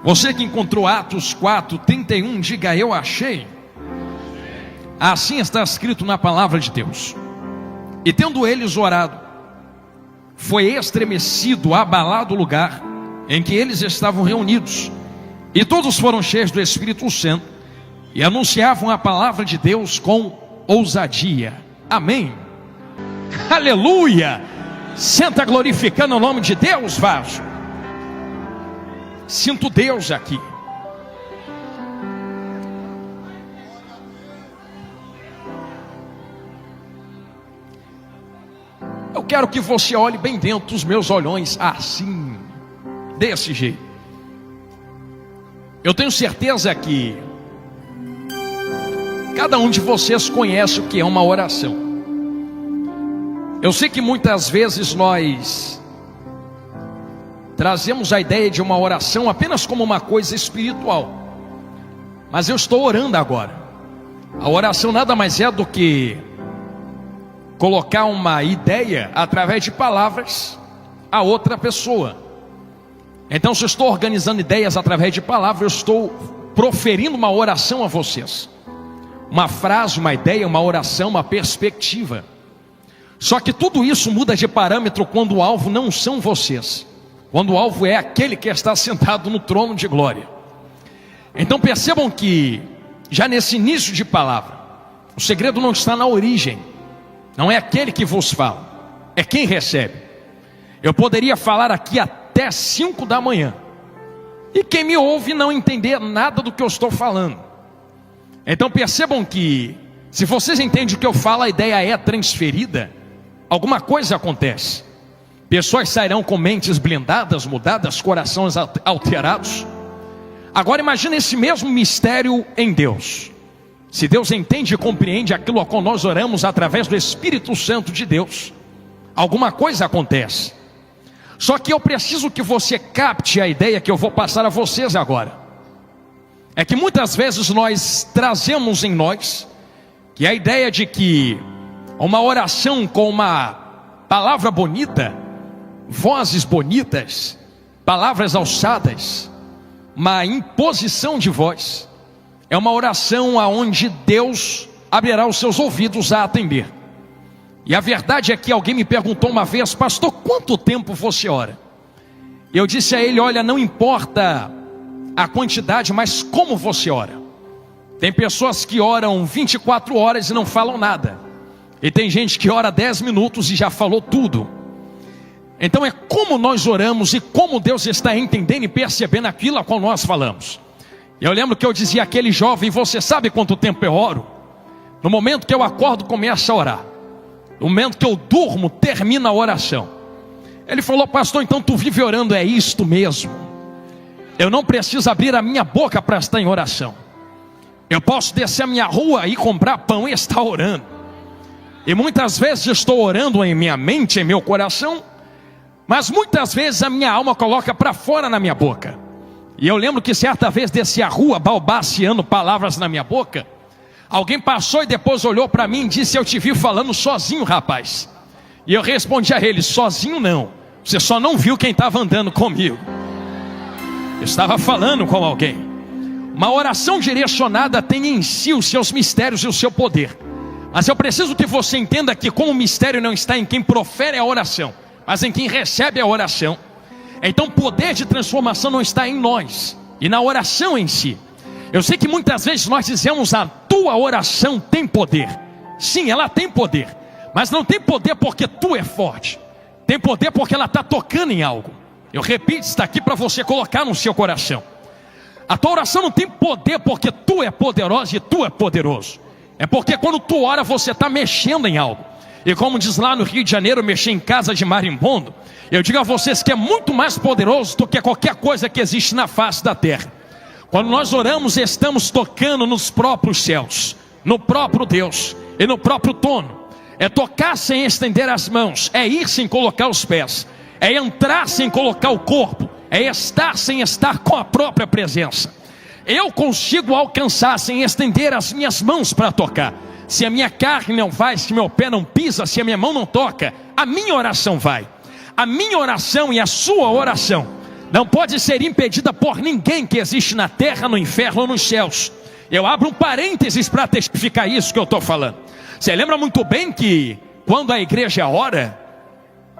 Você que encontrou Atos 4:31, diga: eu achei. Assim está escrito na palavra de Deus. E tendo eles orado, foi estremecido, abalado o lugar em que eles estavam reunidos, e todos foram cheios do Espírito Santo, e anunciavam a palavra de Deus com ousadia. Amém. Aleluia. Senta glorificando o nome de Deus, vaso. Sinto Deus aqui. Eu quero que você olhe bem dentro dos meus olhões, assim, desse jeito. Eu tenho certeza que cada um de vocês conhece o que é uma oração. Eu sei que muitas vezes nós trazemos a ideia de uma oração apenas como uma coisa espiritual, mas eu estou orando agora. A oração nada mais é do que colocar uma ideia através de palavras a outra pessoa. Então, se eu estou organizando ideias através de palavras, eu estou proferindo uma oração a vocês. Uma frase, uma ideia, uma oração, uma perspectiva. Só que tudo isso muda de parâmetro quando o alvo não são vocês. Quando o alvo é aquele que está sentado no trono de glória. Então percebam que, já nesse início de palavra, o segredo não está na origem. Não é aquele que vos fala, é quem recebe. Eu poderia falar aqui até 5 da manhã, e quem me ouve não entender nada do que eu estou falando. Então percebam que, se vocês entendem o que eu falo, a ideia é transferida, alguma coisa acontece. Pessoas sairão com mentes blindadas, mudadas, corações alterados. Agora imagine esse mesmo mistério em Deus. Se Deus entende e compreende aquilo a qual nós oramos através do Espírito Santo de Deus, alguma coisa acontece. Só que eu preciso que você capte a ideia que eu vou passar a vocês agora. É que muitas vezes nós trazemos em nós que a ideia de que uma oração com uma palavra bonita, vozes bonitas, palavras alçadas, uma imposição de voz, é uma oração aonde Deus abrirá os seus ouvidos a atender. E a verdade é que alguém me perguntou uma vez: pastor, quanto tempo você ora? Eu disse a ele: olha, não importa a quantidade, mas como você ora. Tem pessoas que oram 24 horas e não falam nada, e tem gente que ora 10 minutos e já falou tudo. Então é como nós oramos e como Deus está entendendo e percebendo aquilo a qual nós falamos. Eu lembro que eu dizia àquele jovem: você sabe quanto tempo eu oro? No momento que eu acordo, começo a orar. No momento que eu durmo, termina a oração. Ele falou: pastor, então tu vive orando? É isto mesmo. Eu não preciso abrir a minha boca para estar em oração. Eu posso descer a minha rua e comprar pão e estar orando. E muitas vezes estou orando em minha mente, em meu coração, mas muitas vezes a minha alma coloca para fora na minha boca. E eu lembro que certa vez desci a rua balbuciando palavras na minha boca. Alguém passou e depois olhou para mim e disse: eu te vi falando sozinho, rapaz. E eu respondi a ele: sozinho não, você só não viu quem estava andando comigo. Eu estava falando com alguém. Uma oração direcionada tem em si os seus mistérios e o seu poder. Mas eu preciso que você entenda que, como o mistério não está em quem profere a oração, mas em quem recebe a oração, então o poder de transformação não está em nós e na oração em si. Eu sei que muitas vezes nós dizemos: a tua oração tem poder. Sim, ela tem poder, mas não tem poder porque tu é forte. Tem poder porque ela está tocando em algo. Eu repito, está aqui para você colocar no seu coração. A tua oração não tem poder porque tu é poderosa e tu é poderoso. É porque quando tu ora, você está mexendo em algo. E como diz lá no Rio de Janeiro, mexer em casa de marimbondo, eu digo a vocês que é muito mais poderoso do que qualquer coisa que existe na face da terra. Quando nós oramos, estamos tocando nos próprios céus, no próprio Deus e no próprio trono. É tocar sem estender as mãos, é ir sem colocar os pés, é entrar sem colocar o corpo, é estar sem estar com a própria presença. Eu consigo alcançar sem estender as minhas mãos para tocar. Se a minha carne não vai, se meu pé não pisa, se a minha mão não toca, a minha oração vai. A minha oração e a sua oração não pode ser impedida por ninguém que existe na terra, no inferno ou nos céus. Eu abro um parênteses para testificar isso que eu estou falando. Você lembra muito bem que quando a igreja ora,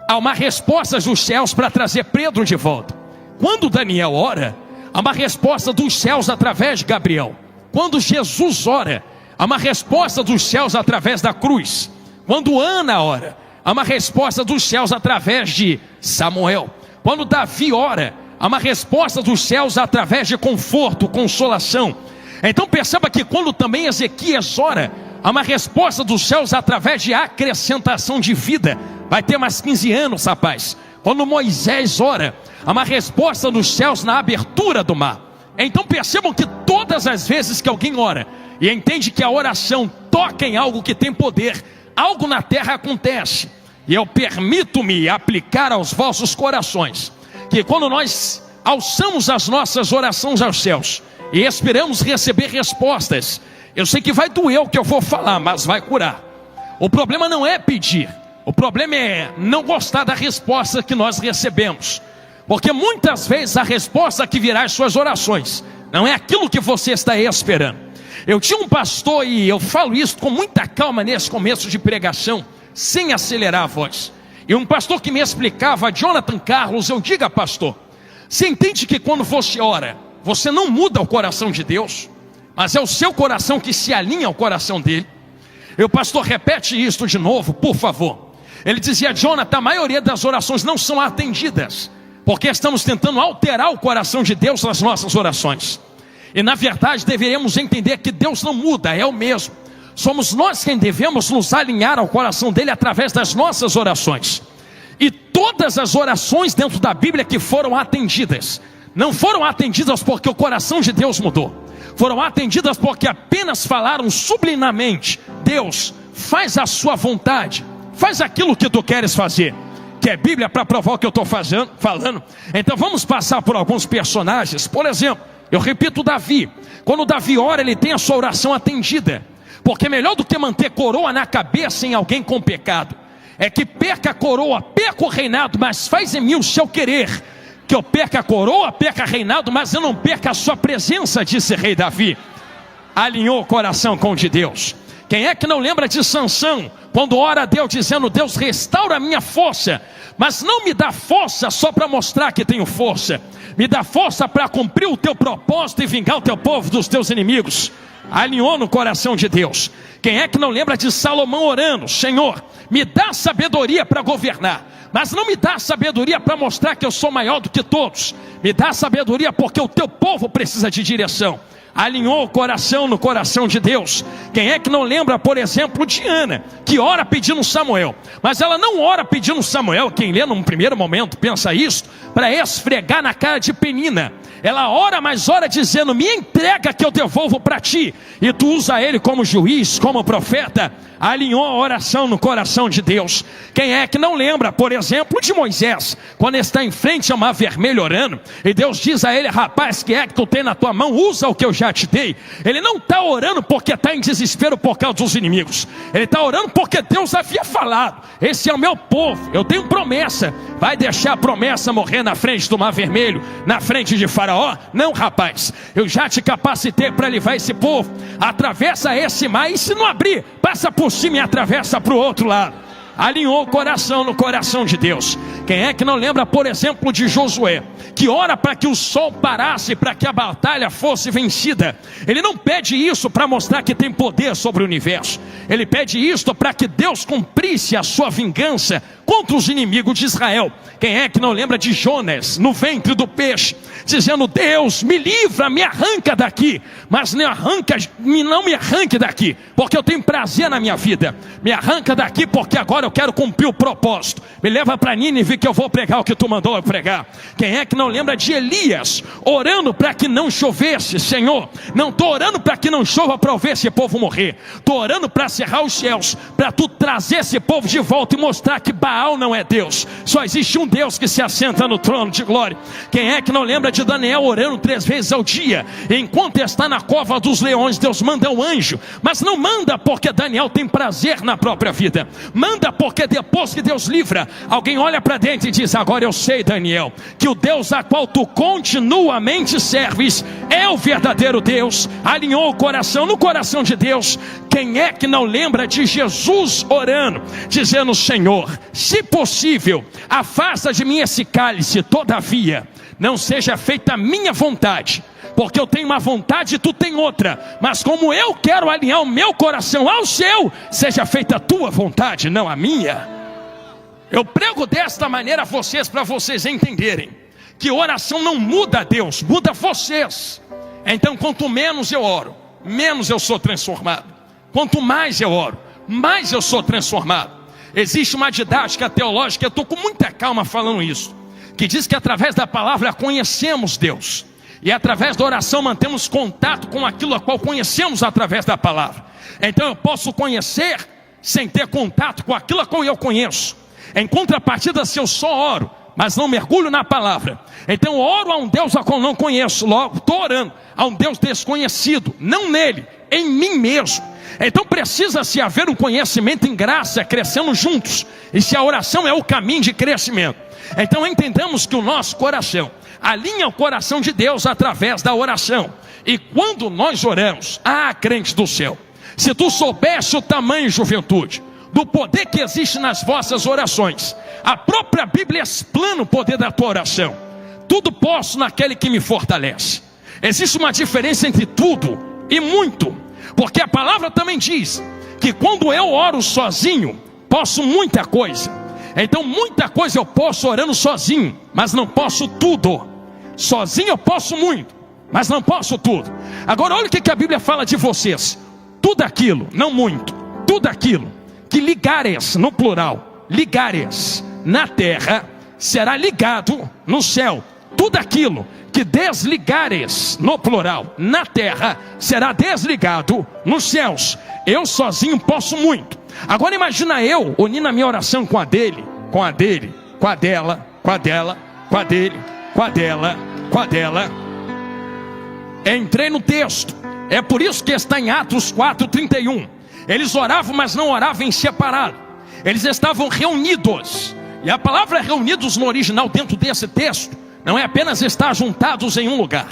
há uma resposta dos céus para trazer Pedro de volta. Quando Daniel ora, há uma resposta dos céus através de Gabriel. Quando Jesus ora, há uma resposta dos céus através da cruz. Quando Ana ora, há uma resposta dos céus através de Samuel. Quando Davi ora, há uma resposta dos céus através de conforto, consolação. Então perceba que quando também Ezequias ora, há uma resposta dos céus através de acrescentação de vida. Vai ter mais 15 anos, rapaz. Quando Moisés ora, há uma resposta dos céus na abertura do mar. Então percebam que todas as vezes que alguém ora e entende que a oração toca em algo que tem poder, algo na terra acontece. E eu permito-me aplicar aos vossos corações que quando nós alçamos as nossas orações aos céus e esperamos receber respostas, eu sei que vai doer o que eu vou falar, mas vai curar. O problema não é pedir, o problema é não gostar da resposta que nós recebemos. Porque muitas vezes a resposta que virá às suas orações não é aquilo que você está esperando. Eu tinha um pastor, e eu falo isso com muita calma nesse começo de pregação, sem acelerar a voz. E um pastor que me explicava, Jonathan Carlos, eu digo, pastor, você entende que quando você ora, você não muda o coração de Deus, mas é o seu coração que se alinha ao coração dele. E o pastor repete isso de novo, por favor. Ele dizia, Jonathan, a maioria das orações não são atendidas, porque estamos tentando alterar o coração de Deus nas nossas orações. E na verdade deveríamos entender que Deus não muda, é o mesmo. Somos nós quem devemos nos alinhar ao coração dele através das nossas orações. E todas as orações dentro da Bíblia que foram atendidas, não foram atendidas porque o coração de Deus mudou. Foram atendidas porque apenas falaram sublimemente, Deus, faz a sua vontade, faz aquilo que tu queres fazer. Que é Bíblia para provar o que eu estou falando. Então vamos passar por alguns personagens. Por exemplo, eu repito Davi. Quando Davi ora, ele tem a sua oração atendida. Porque melhor do que manter coroa na cabeça em alguém com pecado, é que perca a coroa, perca o reinado, mas faz em mim o seu querer. Que eu perca a coroa, perca reinado, mas eu não perca a sua presença, disse rei Davi. Alinhou o coração com o de Deus. Quem é que não lembra de Sansão, quando ora a Deus dizendo, Deus restaura a minha força, mas não me dá força só para mostrar que tenho força, me dá força para cumprir o teu propósito e vingar o teu povo dos teus inimigos. Alinhou no coração de Deus. Quem é que não lembra de Salomão orando, Senhor, me dá sabedoria para governar, mas não me dá sabedoria para mostrar que eu sou maior do que todos, me dá sabedoria porque o teu povo precisa de direção. Alinhou o coração no coração de Deus. Quem é que não lembra, por exemplo, de Ana, que ora pedindo Samuel, mas ela não ora pedindo Samuel, quem lê num primeiro momento pensa isso, para esfregar na cara de Penina. Ela ora, mas ora dizendo, me entrega que eu devolvo para ti, e tu usa ele como juiz, como profeta. Alinhou a oração no coração de Deus. Quem é que não lembra, por exemplo, de Moisés, quando está em frente a mar vermelho orando, e Deus diz a ele, rapaz, que é que tu tem na tua mão, usa o que eu já te dei. Ele não está orando porque está em desespero por causa dos inimigos, ele está orando porque Deus havia falado, esse é o meu povo, eu tenho promessa. Vai deixar a promessa morrer na frente do mar vermelho, na frente de Faraó? Não, rapaz, eu já te capacitei para levar esse povo, atravessa esse mar, e se não abrir, passa por cima e atravessa para o outro lado. Alinhou o coração no coração de Deus. Quem é que não lembra, por exemplo, de Josué, que ora para que o sol parasse, para que a batalha fosse vencida? Ele não pede isso para mostrar que tem poder sobre o universo, ele pede isso para que Deus cumprisse a sua vingança contra os inimigos de Israel. Quem é que não lembra de Jonas, no ventre do peixe, dizendo, Deus, me livra, me arranca daqui, mas não me arranque daqui, porque eu tenho prazer na minha vida, me arranca daqui porque agora eu quero cumprir o propósito, me leva para Nínive que eu vou pregar o que tu mandou eu pregar. Quem é que não lembra de Elias, orando para que não chovesse? Senhor, não estou orando para que não chova para eu ver esse povo morrer, estou orando para cerrar os céus, para tu trazer esse povo de volta e mostrar que Baal não é Deus, só existe um Deus que se assenta no trono de glória. Quem é que não lembra de de Daniel orando 3 vezes ao dia. Enquanto está na cova dos leões, Deus manda um anjo. Mas não manda porque Daniel tem prazer na própria vida. Manda porque depois que Deus livra, alguém olha para dentro e diz: agora eu sei, Daniel, que o Deus a qual tu continuamente serves é o verdadeiro Deus. Alinhou o coração no coração de Deus. Quem é que não lembra de Jesus orando, dizendo: Senhor, se possível, afasta de mim esse cálice, todavia não seja feita a minha vontade, porque eu tenho uma vontade e tu tem outra, mas como eu quero alinhar o meu coração ao seu, seja feita a tua vontade, não a minha. Eu prego desta maneira a vocês, para vocês entenderem que oração não muda Deus, muda vocês. Então quanto menos eu oro, menos eu sou transformado. Quanto mais eu oro, mais eu sou transformado. Existe uma didática teológica, eu estou com muita calma falando isso, que diz que através da palavra conhecemos Deus, e através da oração mantemos contato com aquilo a qual conhecemos através da palavra. Então eu posso conhecer sem ter contato com aquilo a qual eu conheço. Em contrapartida, se eu só oro, mas não mergulho na palavra, então eu oro a um Deus a qual não conheço, logo estou orando a um Deus desconhecido, não nele, em mim mesmo. Então precisa-se haver um conhecimento em graça, crescendo juntos. E se a oração é o caminho de crescimento, então entendamos que o nosso coração alinha o coração de Deus através da oração. E quando nós oramos, crente do céu, se tu soubesse o tamanho, juventude, do poder que existe nas vossas orações, a própria Bíblia explana o poder da tua oração. Tudo posso naquele que me fortalece. Existe uma diferença entre tudo e muito, porque a palavra também diz que quando eu oro sozinho, posso muita coisa. Então muita coisa eu posso orando sozinho, mas não posso tudo. Sozinho eu posso muito, mas não posso tudo. Agora olha o que a Bíblia fala de vocês: tudo aquilo, não muito, tudo aquilo que ligares, no plural, ligares na terra, será ligado no céu. Tudo aquilo que desligares, no plural, na terra, será desligado nos céus. Eu sozinho posso muito. Agora imagina eu unindo a minha oração com a dele, com a dele, com a dela, com a dela, com a dele, com a dela, com a dela. Entrei no texto. É por isso que está em Atos 4:31. Eles oravam, mas não oravam em separado. Eles estavam reunidos. E a palavra reunidos no original dentro desse texto não é apenas estar juntados em um lugar,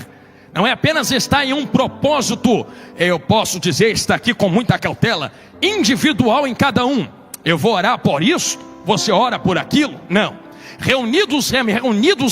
não é apenas estar em um propósito, eu posso dizer, está aqui com muita cautela, individual em cada um. Eu vou orar por isso, você ora por aquilo. Não. Reunidos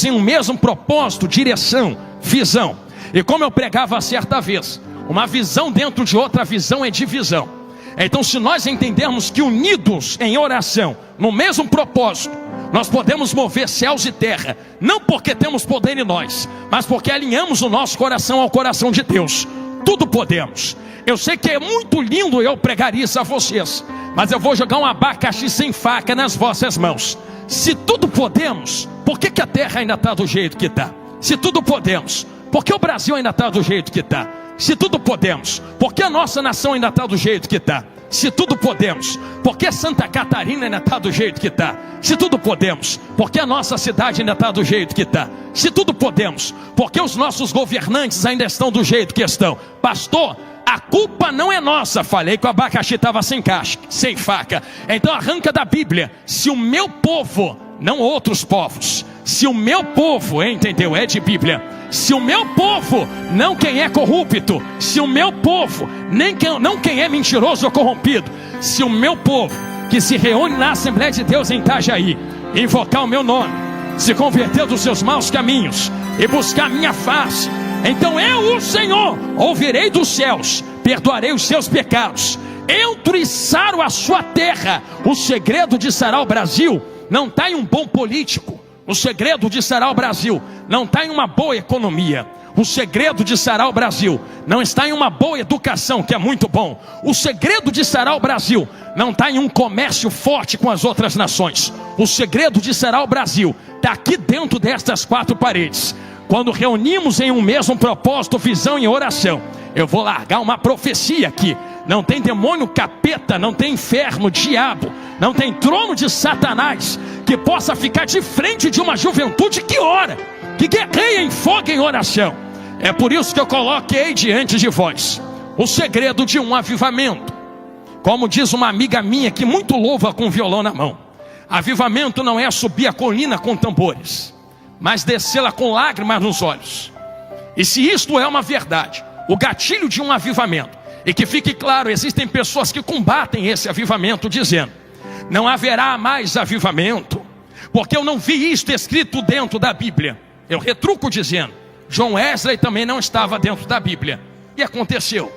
em um mesmo propósito, direção, visão. E como eu pregava certa vez, uma visão dentro de outra visão é divisão. Então se nós entendermos que unidos em oração, no mesmo propósito, nós podemos mover céus e terra, não porque temos poder em nós, mas porque alinhamos o nosso coração ao coração de Deus. Tudo podemos. Eu sei que é muito lindo eu pregar isso a vocês, mas eu vou jogar um abacaxi sem faca nas vossas mãos. Se tudo podemos, por que a terra ainda está do jeito que está? Se tudo podemos, por que o Brasil ainda está do jeito que está? Se tudo podemos, por que a nossa nação ainda está do jeito que está? Se tudo podemos, por que Santa Catarina ainda está do jeito que está? Se tudo podemos, por que a nossa cidade ainda está do jeito que está? Se tudo podemos, por que os nossos governantes ainda estão do jeito que estão? Pastor, a culpa não é nossa. Falei que o abacaxi estava sem casca, sem faca. Então arranca da Bíblia: se o meu povo, não outros povos, se o meu povo, entendeu? É de Bíblia. Se o meu povo, não quem é corrupto, se o meu povo, não quem é mentiroso ou corrompido, se o meu povo que se reúne na Assembleia de Deus em Itajaí, invocar o meu nome, se converter dos seus maus caminhos e buscar a minha face, então eu, o Senhor, ouvirei dos céus, perdoarei os seus pecados, entro e saro a sua terra. O segredo de sarar o Brasil não está em um bom político. O segredo de sarar o Brasil não está em uma boa economia. O segredo de sarar o Brasil não está em uma boa educação, que é muito bom. O segredo de sarar o Brasil não está em um comércio forte com as outras nações. O segredo de sarar o Brasil está aqui dentro destas 4 paredes. Quando reunimos em um mesmo propósito, visão e oração. Eu vou largar uma profecia aqui. Não tem demônio, capeta, não tem inferno, diabo, não tem trono de Satanás que possa ficar de frente de uma juventude que ora. que guerreia em fogo em oração. É por isso que eu coloquei diante de vós o segredo de um avivamento. Como diz uma amiga minha que muito louva com violão na mão: avivamento não é subir a colina com tambores, mas descê-la com lágrimas nos olhos. E se isto é uma verdade, o gatilho de um avivamento, e que fique claro, existem pessoas que combatem esse avivamento dizendo: não haverá mais avivamento, porque eu não vi isto escrito dentro da Bíblia. Eu retruco dizendo: John Wesley também não estava dentro da Bíblia, e aconteceu.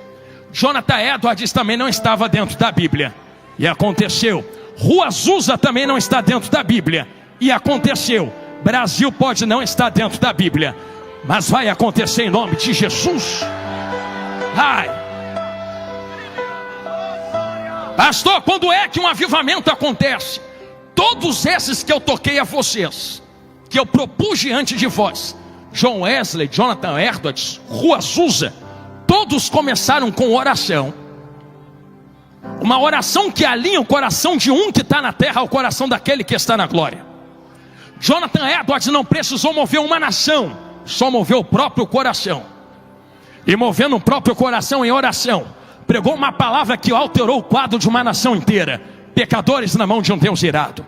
Jonathan Edwards também não estava dentro da Bíblia, e aconteceu. Rua Azusa também não está dentro da Bíblia, e aconteceu. Brasil pode não estar dentro da Bíblia, mas vai acontecer em nome de Jesus. Ai, pastor, quando é que um avivamento acontece? Todos esses que eu toquei a vocês, que eu propus diante de vós, John Wesley, Jonathan Edwards, Rua Azusa, todos começaram com oração. Uma oração que alinha o coração de um que está na terra ao coração daquele que está na glória. Jonathan Edwards não precisou mover uma nação, só moveu o próprio coração. E movendo o próprio coração em oração, pregou uma palavra que alterou o quadro de uma nação inteira: pecadores na mão de um Deus irado.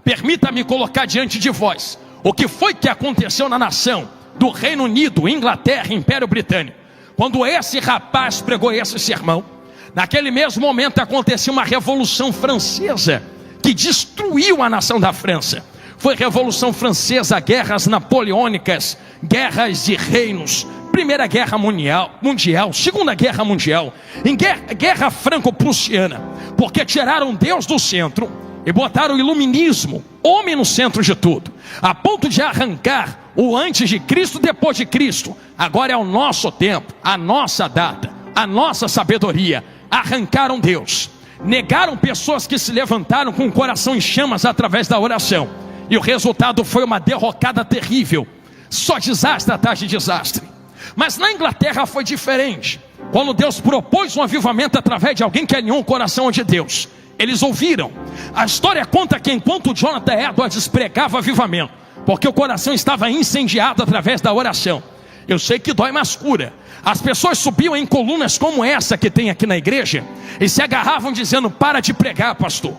Permita-me colocar diante de vós o que foi que aconteceu na nação do Reino Unido, Inglaterra, Império Britânico. Quando esse rapaz pregou esse sermão, naquele mesmo momento aconteceu uma revolução francesa que destruiu a nação da França. Foi Revolução Francesa, guerras napoleônicas, guerras de reinos, Primeira Guerra Mundial, Segunda Guerra Mundial, em guerra franco-prussiana, porque tiraram Deus do centro e botaram o iluminismo, homem no centro de tudo, a ponto de arrancar o antes de Cristo, depois de Cristo. Agora é o nosso tempo, a nossa data, a nossa sabedoria. Arrancaram Deus, negaram pessoas que se levantaram com o coração em chamas através da oração, e o resultado foi uma derrocada terrível, só desastre atrás de desastre. Mas na Inglaterra foi diferente. Quando Deus propôs um avivamento através de alguém que alinhou o coração de Deus, eles ouviram. A história conta que enquanto Jonathan Edwards pregava avivamento, porque o coração estava incendiado através da oração, eu sei que dói, mas cura. As pessoas subiam em colunas como essa que tem aqui na igreja e se agarravam dizendo: para de pregar, pastor,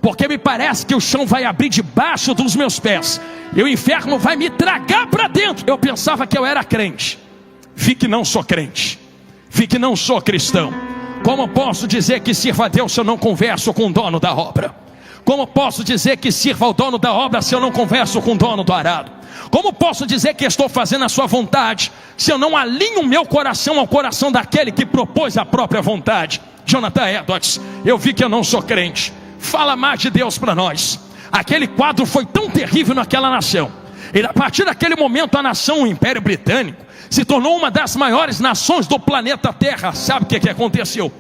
porque me parece que o chão vai abrir debaixo dos meus pés e o inferno vai me tragar para dentro. Eu pensava que eu era crente, vi que não sou crente, vi que não sou cristão. Como posso dizer que sirva a Deus se eu não converso com o dono da obra? Como posso dizer que sirva ao dono da obra se eu não converso com o dono do arado? Como posso dizer que estou fazendo a sua vontade se eu não alinho o meu coração ao coração daquele que propôs a própria vontade? Jonathan Edwards: eu vi que eu não sou crente. Fala mais de Deus para nós. Aquele quadro foi tão terrível naquela nação, e a partir daquele momento a nação, o Império Britânico, se tornou uma das maiores nações do planeta Terra. Sabe o que aconteceu?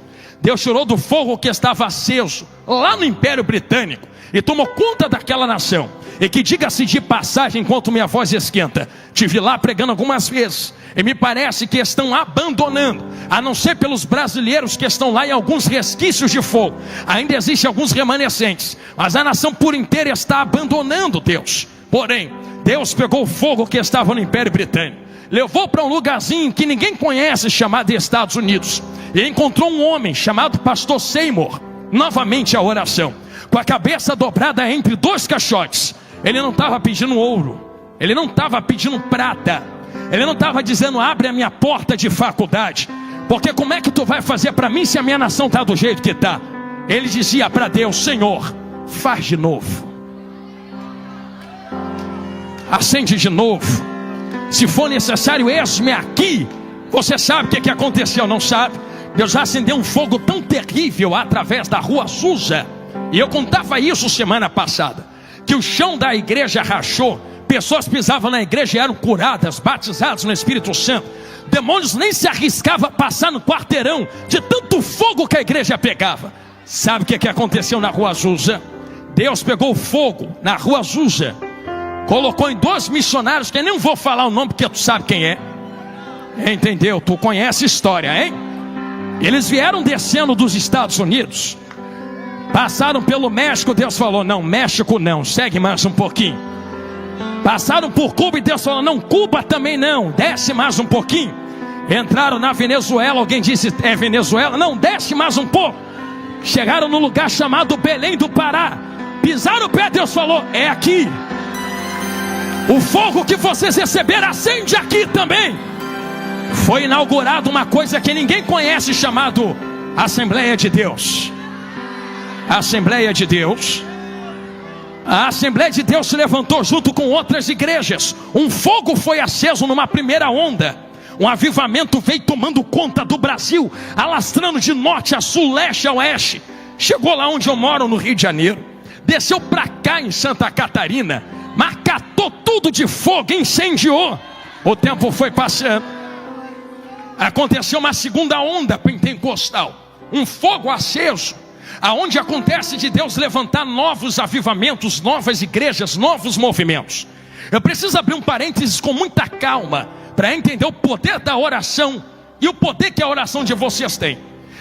Deus tirou do fogo que estava aceso lá no Império Britânico e tomou conta daquela nação. E que, diga-se de passagem, enquanto minha voz esquenta, tive lá pregando algumas vezes, e me parece que estão abandonando, a não ser pelos brasileiros que estão lá em alguns resquícios de fogo, ainda existem alguns remanescentes, mas a nação por inteira está abandonando Deus. Porém, Deus pegou o fogo que estava no Império Britânico, levou para um lugarzinho que ninguém conhece, chamado Estados Unidos, e encontrou um homem chamado Pastor Seymour. Novamente a oração, com a cabeça dobrada entre dois caixotes. Ele não estava pedindo ouro, ele não estava pedindo prata, ele não estava dizendo: abre a minha porta de faculdade, porque como é que tu vai fazer para mim se a minha nação está do jeito que está? Ele dizia para Deus: Senhor, faz de novo, acende de novo, se for necessário, eis-me aqui. Você sabe o que aconteceu, não sabe? Deus acendeu um fogo tão terrível através da Rua Azusa, e eu contava isso semana passada, que o chão da igreja rachou, pessoas pisavam na igreja e eram curadas, batizadas no Espírito Santo. Demônios nem se arriscavam a passar no quarteirão, de tanto fogo que a igreja pegava. Sabe o que aconteceu na Rua Azusa? Deus pegou o fogo na Rua Azusa, colocou em 2 missionários, que eu nem vou falar o nome porque tu sabe quem é. Entendeu? Tu conhece a história, hein? Eles vieram descendo dos Estados Unidos, passaram pelo México. Deus falou: não, México não, segue mais um pouquinho. Passaram por Cuba e Deus falou: não, Cuba também não, desce mais um pouquinho. Entraram na Venezuela, alguém disse: é Venezuela? Não, desce mais um pouco. Chegaram no lugar chamado Belém do Pará. Pisaram o pé, Deus falou: é aqui. O fogo que vocês receberam, acende aqui também. Foi inaugurada uma coisa que ninguém conhece, chamado Assembleia de Deus. A Assembleia de Deus. A Assembleia de Deus se levantou junto com outras igrejas. Um fogo foi aceso numa primeira onda. Um avivamento veio tomando conta do Brasil, alastrando de norte a sul, leste a oeste. Chegou lá onde eu moro, no Rio de Janeiro. Desceu para cá em Santa Catarina. Macatou tudo de fogo, incendiou. O tempo foi passando. Aconteceu uma segunda onda pentecostal. Um fogo aceso, aonde acontece de Deus levantar novos avivamentos, novas igrejas, novos movimentos. Eu preciso abrir um parênteses com muita calma, para entender o poder da oração e o poder que a oração de vocês tem.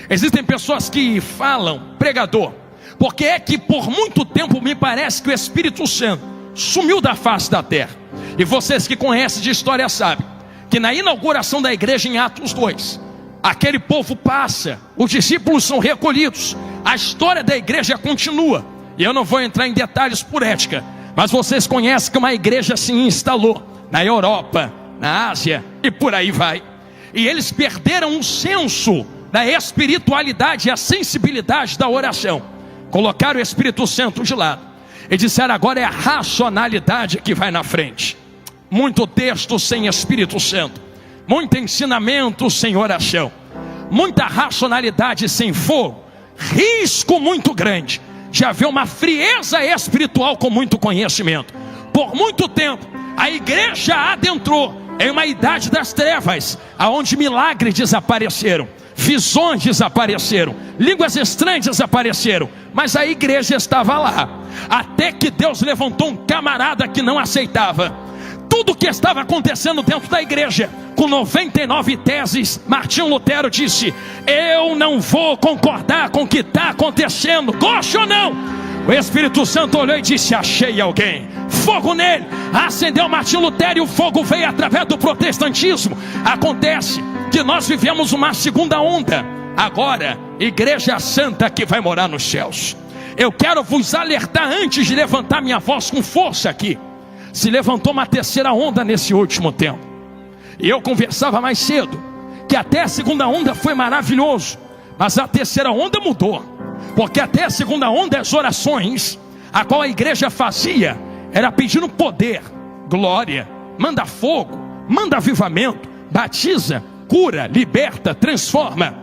Existem pessoas que falam: pregador, porque é que por muito tempo me parece que o Espírito Santo sumiu da face da terra. E vocês que conhecem de história sabem que na inauguração da igreja em Atos 2, aquele povo passa, os discípulos são recolhidos, a história da igreja continua. E eu não vou entrar em detalhes por ética, mas vocês conhecem que uma igreja se instalou na Europa, na Ásia e por aí vai. E eles perderam o senso da espiritualidade e a sensibilidade da oração. Colocaram o Espírito Santo de lado e disseram: agora é a racionalidade que vai na frente. Muito texto sem Espírito Santo, muito ensinamento sem oração, muita racionalidade sem fogo, risco muito grande de haver uma frieza espiritual com muito conhecimento. Por muito tempo a igreja adentrou em uma idade das trevas, aonde milagres desapareceram, visões desapareceram, línguas estranhas desapareceram, mas a igreja estava lá, até que Deus levantou um camarada que não aceitava tudo o que estava acontecendo dentro da igreja. Com 99 teses, Martinho Lutero disse: eu não vou concordar com o que está acontecendo, goste ou não. O Espírito Santo olhou e disse: achei alguém. Fogo nele. Acendeu Martinho Lutero e o fogo veio através do protestantismo. Acontece que nós vivemos uma segunda onda. Agora, igreja santa que vai morar nos céus. Eu quero vos alertar antes de levantar minha voz com força aqui. Se levantou uma terceira onda nesse último tempo. E eu conversava mais cedo que até a segunda onda foi maravilhoso, mas a terceira onda mudou. Porque até a segunda onda, as orações a qual a igreja fazia era pedindo poder, glória, manda fogo, manda avivamento, batiza, cura, liberta, transforma.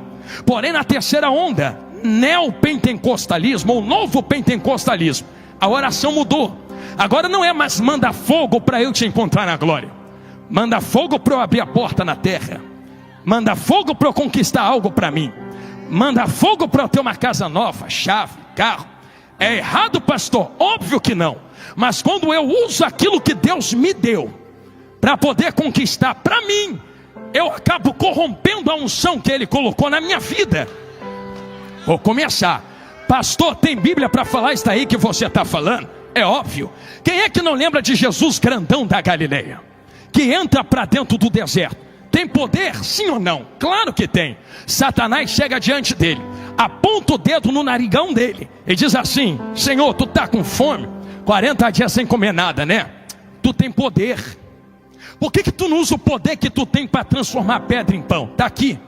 Porém na terceira onda, neopentecostalismo ou novo pentecostalismo, a oração mudou. Agora não é mais manda fogo para eu te encontrar na glória, manda fogo para eu abrir a porta na terra, manda fogo para eu conquistar algo para mim, manda fogo para eu ter uma casa nova, chave, carro. É errado, pastor? Óbvio que não. Mas quando eu uso aquilo que Deus me deu para poder conquistar para mim, eu acabo corrompendo a unção que Ele colocou na minha vida. Vou começar. Pastor, tem Bíblia para falar isso aí que você está falando? É óbvio. Quem é que não lembra de Jesus grandão da Galileia, que entra para dentro do deserto? Tem poder, sim ou não? Claro que tem. Satanás chega diante dele, aponta o dedo no narigão dele e diz assim: Senhor, tu está com fome? 40 dias sem comer nada, né? Tu tem poder. Por que tu não usa o poder que tu tem para transformar pedra em pão? Está aqui.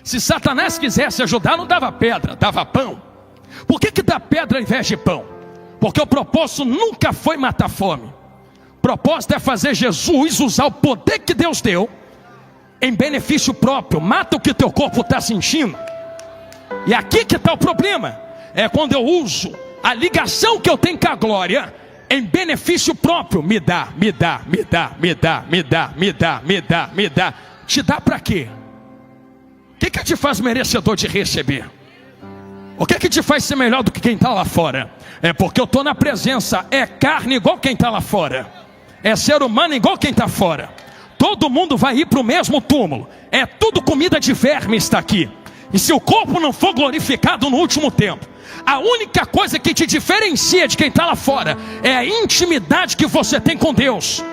Se Satanás quisesse ajudar, não dava pedra, dava pão. Por que dá pedra ao invés de pão? Porque o propósito nunca foi matar fome. O propósito é fazer Jesus usar o poder que Deus deu em benefício próprio. Mata o que teu corpo está sentindo. E aqui que está o problema. É quando eu uso a ligação que eu tenho com a glória em benefício próprio. Me dá, me dá, me dá, me dá, me dá, me dá, me dá, me dá. Te dá para quê? O que te faz merecedor de receber? O que te faz ser melhor do que quem está lá fora? É porque eu estou na presença. É carne igual quem está lá fora, é ser humano igual quem está fora. Todo mundo vai ir para o mesmo túmulo. É tudo comida de verme está aqui. E se o corpo não for glorificado no último tempo, A única coisa que te diferencia de quem está lá fora é a intimidade que você tem com Deus.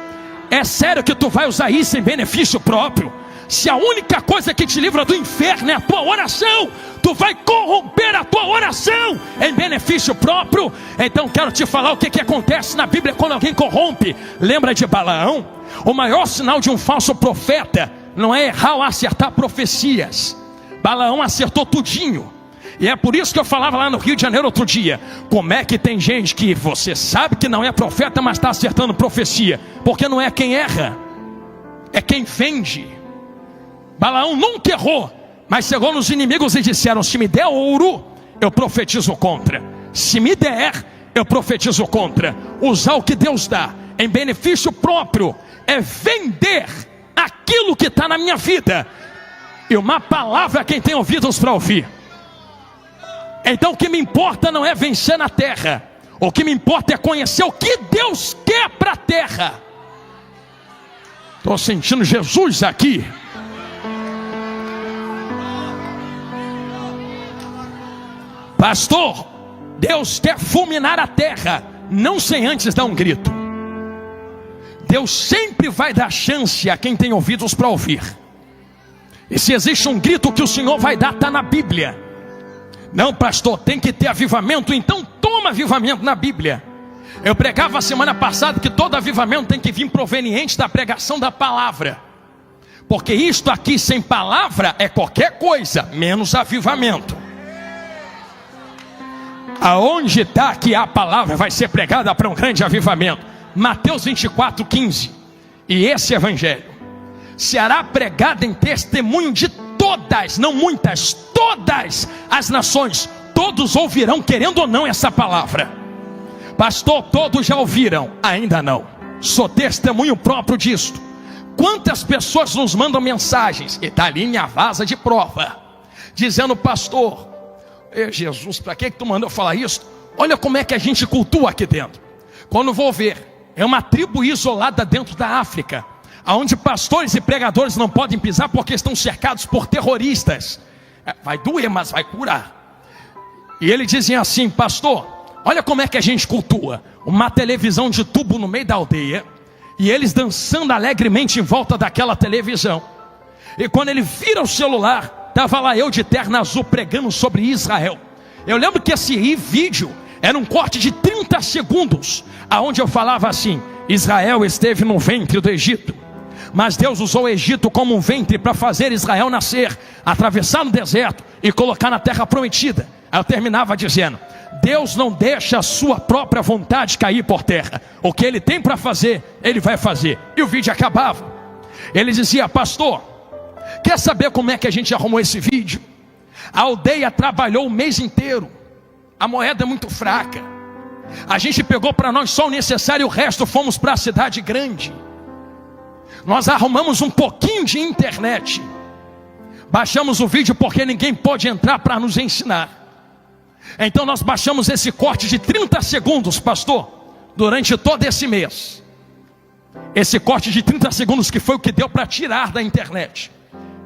É sério que tu vai usar isso em benefício próprio? Se a única coisa que te livra do inferno é a tua oração, tu vai corromper a tua oração em benefício próprio? Então quero te falar o que acontece na Bíblia quando alguém corrompe. Lembra de Balaão? O maior sinal de um falso profeta não é errar ou acertar profecias. Balaão acertou tudinho. E é por isso que eu falava lá no Rio de Janeiro outro dia: como é que tem gente que você sabe que não é profeta, mas está acertando profecia? Porque não é quem erra, é quem vende. Balaão nunca errou, mas chegou nos inimigos e disseram: se me der ouro, eu profetizo contra. Se me der, eu profetizo contra. Usar o que Deus dá em benefício próprio é vender aquilo que está na minha vida. E uma palavra quem tem ouvidos para ouvir. Então o que me importa não é vencer na terra. O que me importa é conhecer o que Deus quer para a terra. Estou sentindo Jesus aqui. Pastor, Deus quer fulminar a terra, não sem antes dar um grito. Deus sempre vai dar chance a quem tem ouvidos para ouvir. E se existe um grito que o Senhor vai dar, está na Bíblia. Não, pastor, tem que ter avivamento, então toma avivamento na Bíblia. Eu pregava a semana passada que todo avivamento tem que vir proveniente da pregação da palavra. Porque isto aqui sem palavra é qualquer coisa, menos avivamento. Aonde está que a palavra vai ser pregada para um grande avivamento? Mateus 24:15. E esse evangelho será pregado em testemunho de todas, não muitas, todas as nações. Todos ouvirão, querendo ou não, essa palavra. Pastor, todos já ouviram? Ainda não. Sou testemunho próprio disto. Quantas pessoas nos mandam mensagens, e está ali minha vaza de prova, dizendo: pastor, Jesus, para que tu mandou falar isso? Olha como é que a gente cultua aqui dentro. Quando vou ver, é uma tribo isolada dentro da África, onde pastores e pregadores não podem pisar porque estão cercados por terroristas. Vai doer, mas vai curar. E eles dizem assim: pastor, olha como é que a gente cultua. Uma televisão de tubo no meio da aldeia, e eles dançando alegremente em volta daquela televisão. E quando ele vira o celular, estava lá eu de terno azul pregando sobre Israel. Eu lembro que esse vídeo era um corte de 30 segundos, aonde eu falava assim: Israel esteve no ventre do Egito, mas Deus usou o Egito como um ventre para fazer Israel nascer, atravessar no deserto e colocar na terra prometida. Aí eu terminava dizendo: Deus não deixa a sua própria vontade cair por terra. O que Ele tem para fazer, Ele vai fazer. E o vídeo acabava. Ele dizia: pastor, quer saber como é que a gente arrumou esse vídeo? A aldeia trabalhou o mês inteiro, a moeda é muito fraca, a gente pegou para nós só o necessário e o resto fomos para a cidade grande. Nós arrumamos um pouquinho de internet, baixamos o vídeo porque ninguém pode entrar para nos ensinar. Então nós baixamos esse corte de 30 segundos, pastor, durante todo esse mês. Esse corte de 30 segundos que foi o que deu para tirar da internet,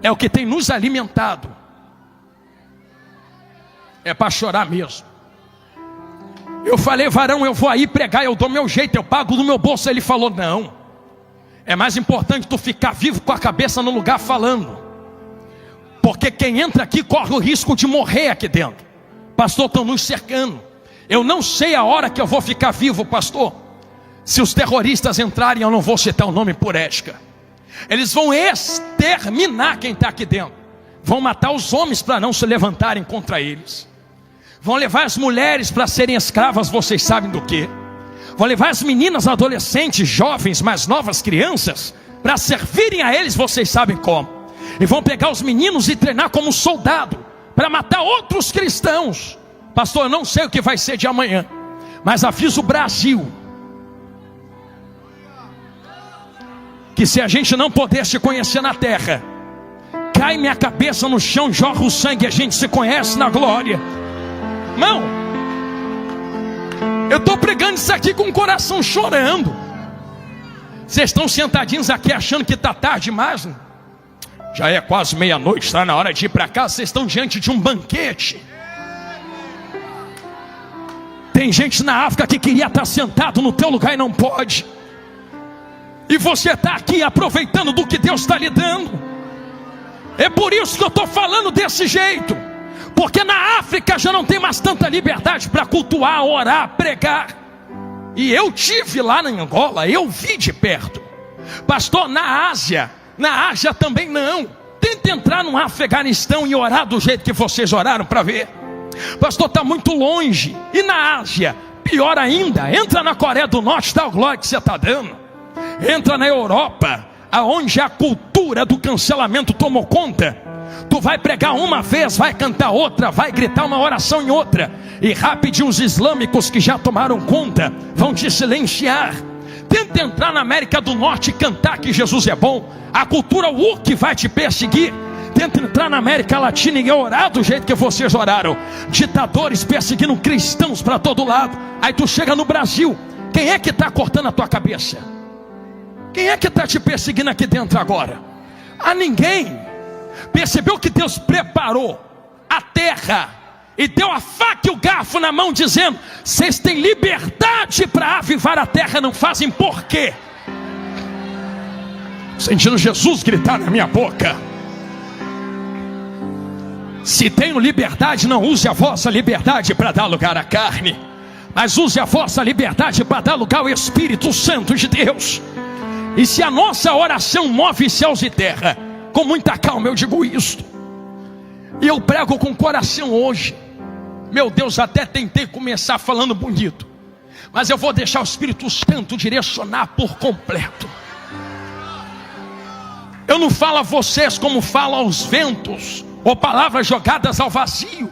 é o que tem nos alimentado. É para chorar mesmo. Eu falei: varão, eu vou aí pregar, eu dou meu jeito, eu pago do meu bolso. Ele falou: não, é mais importante tu ficar vivo com a cabeça no lugar falando, porque quem entra aqui corre o risco de morrer aqui dentro. Pastor, estão nos cercando. Eu não sei a hora que eu vou ficar vivo, pastor. Se os terroristas entrarem, eu não vou citar o nome por ética. Eles vão exterminar quem está aqui dentro. Vão matar os homens para não se levantarem contra eles. Vão levar as mulheres para serem escravas, vocês sabem do que? Vão levar as meninas, adolescentes, jovens, mais novas, crianças, para servirem a eles, vocês sabem como. E vão pegar os meninos e treinar como soldado, para matar outros cristãos. Pastor, eu não sei o que vai ser de amanhã, mas aviso o Brasil, que se a gente não puder se conhecer na terra, cai minha cabeça no chão, jorra o sangue, a gente se conhece na glória. Irmão, eu estou pregando isso aqui com o coração chorando. Vocês estão sentadinhos aqui achando que está tarde demais, né? Já é quase meia-noite, está na hora de ir para casa. Vocês estão diante de um banquete. Tem gente na África que queria estar sentado no teu lugar e não pode. E você está aqui aproveitando do que Deus está lhe dando. É por isso que eu estou falando desse jeito. Porque na África já não tem mais tanta liberdade para cultuar, orar, pregar. E eu tive lá na Angola, eu vi de perto. Pastor, na Ásia também não. Tenta entrar no Afeganistão e orar do jeito que vocês oraram para ver. Pastor, está muito longe. E na Ásia, pior ainda, entra na Coreia do Norte, dá o glória que você está dando. Entra na Europa, aonde a cultura do cancelamento tomou conta. Tu vai pregar uma vez, vai cantar outra, vai gritar uma oração em outra, e rapidinho os islâmicos que já tomaram conta vão te silenciar. Tenta entrar na América do Norte e cantar que Jesus é bom, a cultura woke vai te perseguir. Tenta entrar na América Latina e orar do jeito que vocês oraram, ditadores perseguindo cristãos para todo lado. Aí tu chega no Brasil, quem é que está cortando a tua cabeça? Quem é que está te perseguindo aqui dentro agora? A ninguém. Percebeu que Deus preparou a terra e deu a faca e o garfo na mão, dizendo: vocês têm liberdade para avivar a terra, não fazem por quê? Sentindo Jesus gritar na minha boca. Se tenho liberdade, não use a vossa liberdade para dar lugar à carne, mas use a vossa liberdade para dar lugar ao Espírito Santo de Deus. E se a nossa oração move céus e terra, com muita calma eu digo isto, e eu prego com coração hoje. Meu Deus, até tentei começar falando bonito, mas eu vou deixar o Espírito Santo direcionar por completo. Eu não falo a vocês como falo aos ventos, ou palavras jogadas ao vazio.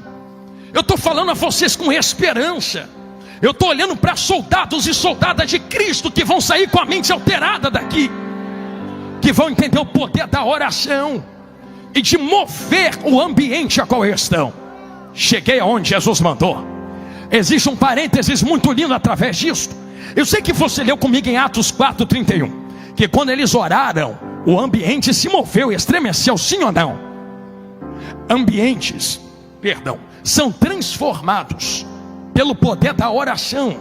Eu estou falando a vocês com esperança. Eu estou olhando para soldados e soldadas de Cristo que vão sair com a mente alterada daqui, que vão entender o poder da oração e de mover o ambiente a qual estão. Cheguei aonde Jesus mandou. Existe um parênteses muito lindo através disso. Eu sei que você leu comigo em Atos 4:31, que quando eles oraram, o ambiente se moveu e estremeceu, sim ou não? Ambientes, são transformados pelo poder da oração.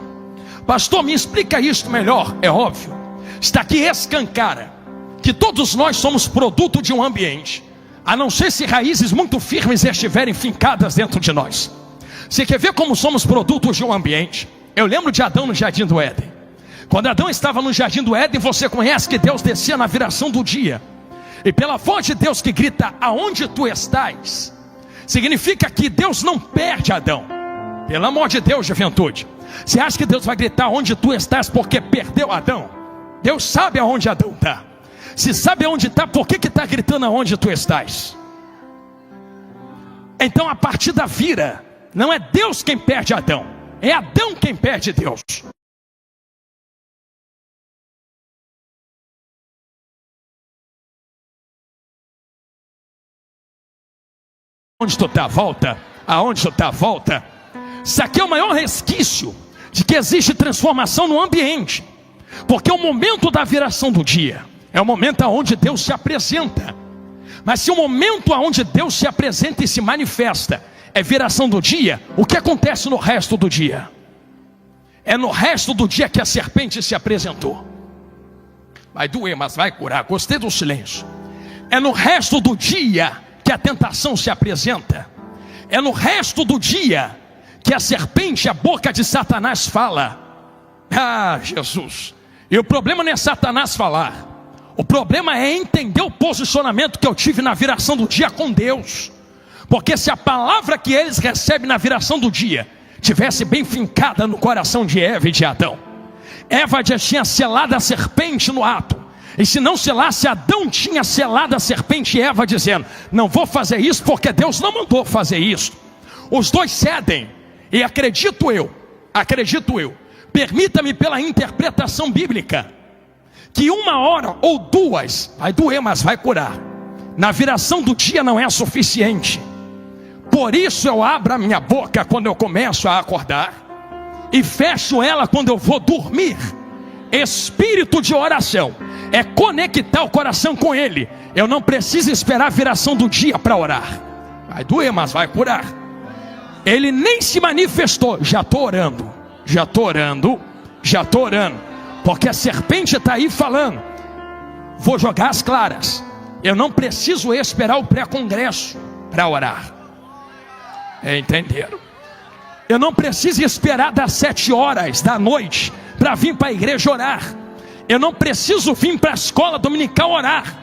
Pastor, me explica isso melhor. É óbvio, está aqui escancara que todos nós somos produto de um ambiente, a não ser se raízes muito firmes estiverem fincadas dentro de nós. Você quer ver como somos produtos de um ambiente? Eu lembro de Adão no Jardim do Éden. Quando Adão estava no Jardim do Éden, você conhece que Deus descia na viração do dia, e pela voz de Deus que grita: aonde tu estás? Significa que Deus não perde Adão. Pelo amor de Deus, juventude, você acha que Deus vai gritar onde tu estás porque perdeu Adão? Deus sabe aonde Adão está. Se sabe aonde está, por que está gritando aonde tu estás? Então a partida vira. Não é Deus quem perde Adão, é Adão quem perde Deus. Onde tu está? Volta. Aonde tu está? Volta. Isso aqui é o maior resquício de que existe transformação no ambiente, porque o momento da viração do dia é o momento onde Deus se apresenta. Mas se o momento onde Deus se apresenta e se manifesta é viração do dia, o que acontece no resto do dia? É no resto do dia que a serpente se apresentou. Vai doer, mas vai curar. Gostei do silêncio. É no resto do dia que a tentação se apresenta. É no resto do dia que a serpente, a boca de Satanás, fala. Ah, Jesus. E o problema não é Satanás falar. O problema é entender o posicionamento que eu tive na viração do dia com Deus. Porque se a palavra que eles recebem na viração do dia tivesse bem fincada no coração de Eva e de Adão, Eva já tinha selado a serpente no ato. E se não selasse, Adão tinha selado a serpente e Eva, dizendo: não vou fazer isso porque Deus não mandou fazer isso. Os dois cedem. E acredito eu, permita-me pela interpretação bíblica, que 1 hora ou 2, vai doer, mas vai curar, na viração do dia não é suficiente. Por isso eu abro a minha boca quando eu começo a acordar, e fecho ela quando eu vou dormir. Espírito de oração é conectar o coração com Ele. Eu não preciso esperar a viração do dia para orar. Vai doer, mas vai curar. Ele nem se manifestou, já estou orando. já estou orando, porque a serpente está aí falando, vou jogar as claras, eu não preciso esperar o pré-congresso para orar. Entenderam? Eu não preciso esperar das 7 horas da noite para vir para a igreja orar. Eu não preciso vir para a escola dominical orar.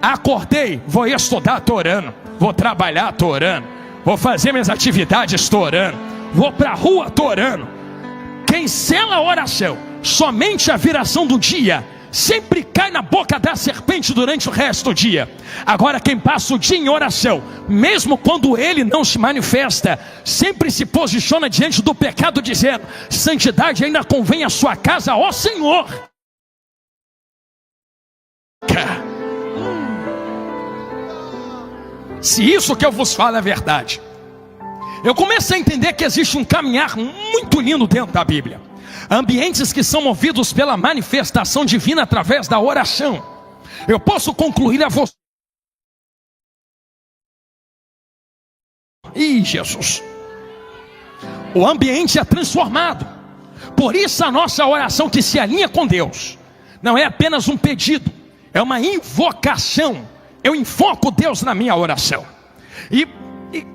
Acordei, vou estudar, estou orando. Vou trabalhar, estou orando. Vou fazer minhas atividades, estou orando. Vou para a rua, estou orando. Quem sela a oração, somente a viração do dia, sempre cai na boca da serpente durante o resto do dia. Agora quem passa o dia em oração, mesmo quando ele não se manifesta, sempre se posiciona diante do pecado dizendo: santidade ainda convém à sua casa, ó Senhor. Se isso que eu vos falo é verdade, eu começo a entender que existe um caminhar muito lindo dentro da Bíblia. Ambientes que são movidos pela manifestação divina através da oração. Eu posso concluir a você. Ih, Jesus. O ambiente é transformado. Por isso a nossa oração que se alinha com Deus não é apenas um pedido, é uma invocação. Eu invoco Deus na minha oração. E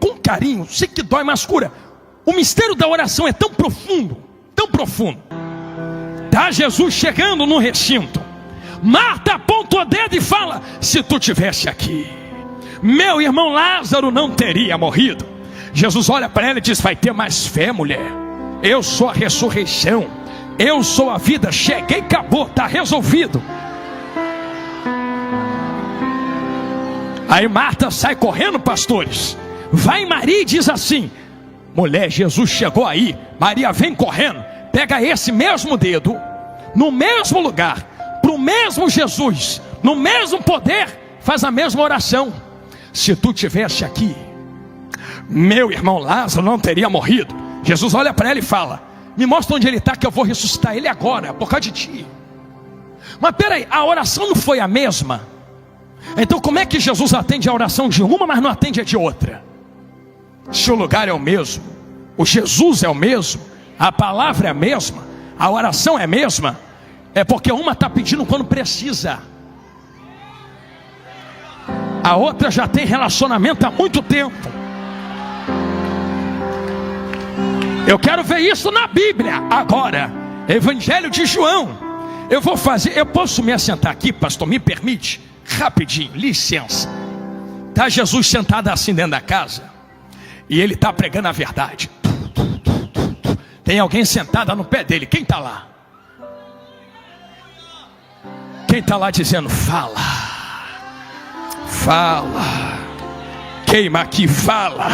com carinho, sei que dói, mas cura. O mistério da oração é tão profundo, tão profundo. Tá Jesus chegando no recinto. Marta aponta o dedo e fala: se tu tivesse aqui, meu irmão Lázaro não teria morrido. Jesus olha para ela e diz: vai ter mais fé, mulher. Eu sou a ressurreição, eu sou a vida. Cheguei, acabou, está resolvido. Aí Marta sai correndo, pastores. Vai em Maria e diz assim: mulher, Jesus chegou aí. Maria vem correndo, pega esse mesmo dedo, no mesmo lugar, para o mesmo Jesus, no mesmo poder, faz a mesma oração: se tu tivesse aqui, meu irmão Lázaro não teria morrido. Jesus olha para ela e fala: me mostra onde ele está, que eu vou ressuscitar ele agora, por causa de ti. Mas peraí, a oração não foi a mesma? Então como é que Jesus atende a oração de uma, mas não atende a de outra? Se o lugar é o mesmo, o Jesus é o mesmo, a palavra é a mesma, a oração é a mesma, é porque uma está pedindo quando precisa, a outra já tem relacionamento há muito tempo. Eu quero ver isso na Bíblia. Agora, Evangelho de João. Eu posso me assentar aqui, pastor, me permite? Rapidinho, licença. Está Jesus sentado assim dentro da casa, e ele está pregando a verdade. Tem alguém sentado no pé dele. Quem está lá? Quem está lá dizendo: fala, fala, queima aqui, fala.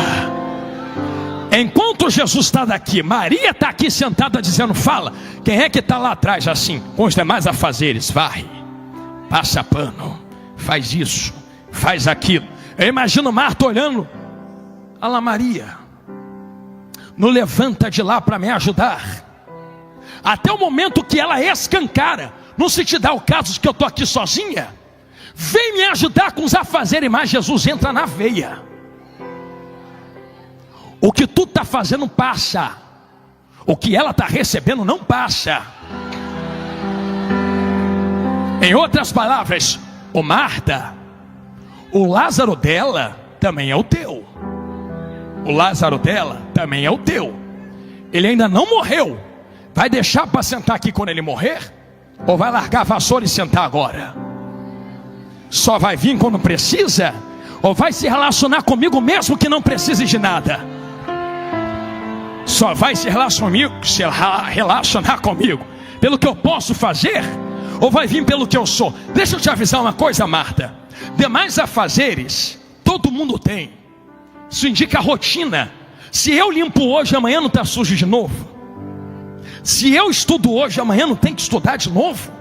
Enquanto Jesus está daqui, Maria está aqui sentada dizendo: fala. Quem é que está lá atrás assim, com os demais afazeres? Varre, passa pano, faz isso, faz aquilo. Eu imagino Marta olhando: olha lá Maria, não levanta de lá para me ajudar. Até o momento que ela escancara: não se te dá o caso de que eu estou aqui sozinha? Vem me ajudar com os afazeres. Mas Jesus entra na veia. O que tu está fazendo passa, o que ela está recebendo não passa. Em outras palavras, ô Marta, o Lázaro dela também é o teu. O Lázaro dela também é o teu. Ele ainda não morreu. Vai deixar para sentar aqui quando ele morrer? Ou vai largar a vassoura e sentar agora? Só vai vir quando precisa? Ou vai se relacionar comigo mesmo que não precise de nada? Só vai se relacionar comigo pelo que eu posso fazer? Ou vai vir pelo que eu sou? Deixa eu te avisar uma coisa, Marta. Demais afazeres todo mundo tem. Isso indica rotina. Se eu limpo hoje, amanhã não está sujo de novo. Se eu estudo hoje, amanhã não tem que estudar de novo.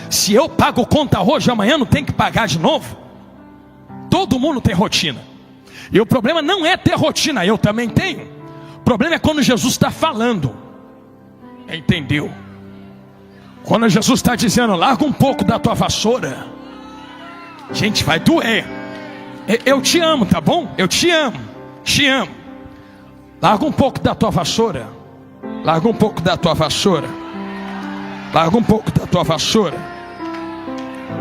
Se eu pago conta hoje, amanhã não tem que pagar de novo. Todo mundo tem rotina. E o problema não é ter rotina, eu também tenho. O problema é quando Jesus está falando. Entendeu? Quando Jesus está dizendo: larga um pouco da tua vassoura. Gente, vai doer. Eu te amo, tá bom? Eu te amo. Te amo. Larga um pouco da tua vassoura. Larga um pouco da tua vassoura. Larga um pouco da tua vassoura.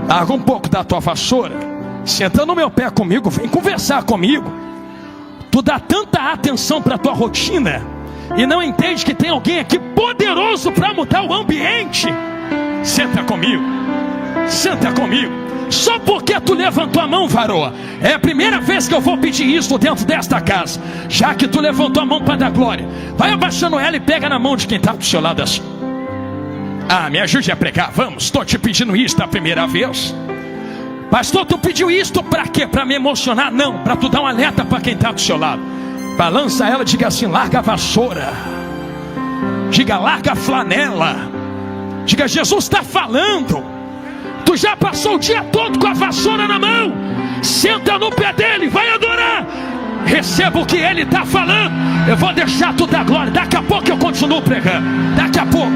Larga um pouco da tua vassoura. Senta no meu pé comigo, vem conversar comigo. Tu dá tanta atenção para a tua rotina e não entende que tem alguém aqui poderoso para mudar o ambiente. Senta comigo. Senta comigo. Só porque tu levantou a mão, varoa, é a primeira vez que eu vou pedir isso dentro desta casa. Já que tu levantou a mão para dar glória, vai abaixando ela e pega na mão de quem está do seu lado assim. Ah, me ajude a pregar, vamos. Estou te pedindo isso a primeira vez. Pastor, tu pediu isto para quê? Para me emocionar? Não, para tu dar um alerta para quem está do seu lado. Balança ela e diga assim: larga a vassoura. Diga: larga a flanela. Diga: Jesus está falando. Tu já passou o dia todo com a vassoura na mão. Senta no pé dele, vai adorar. Receba o que ele está falando. Eu vou deixar tu dar glória. Daqui a pouco eu continuo pregando. Daqui a pouco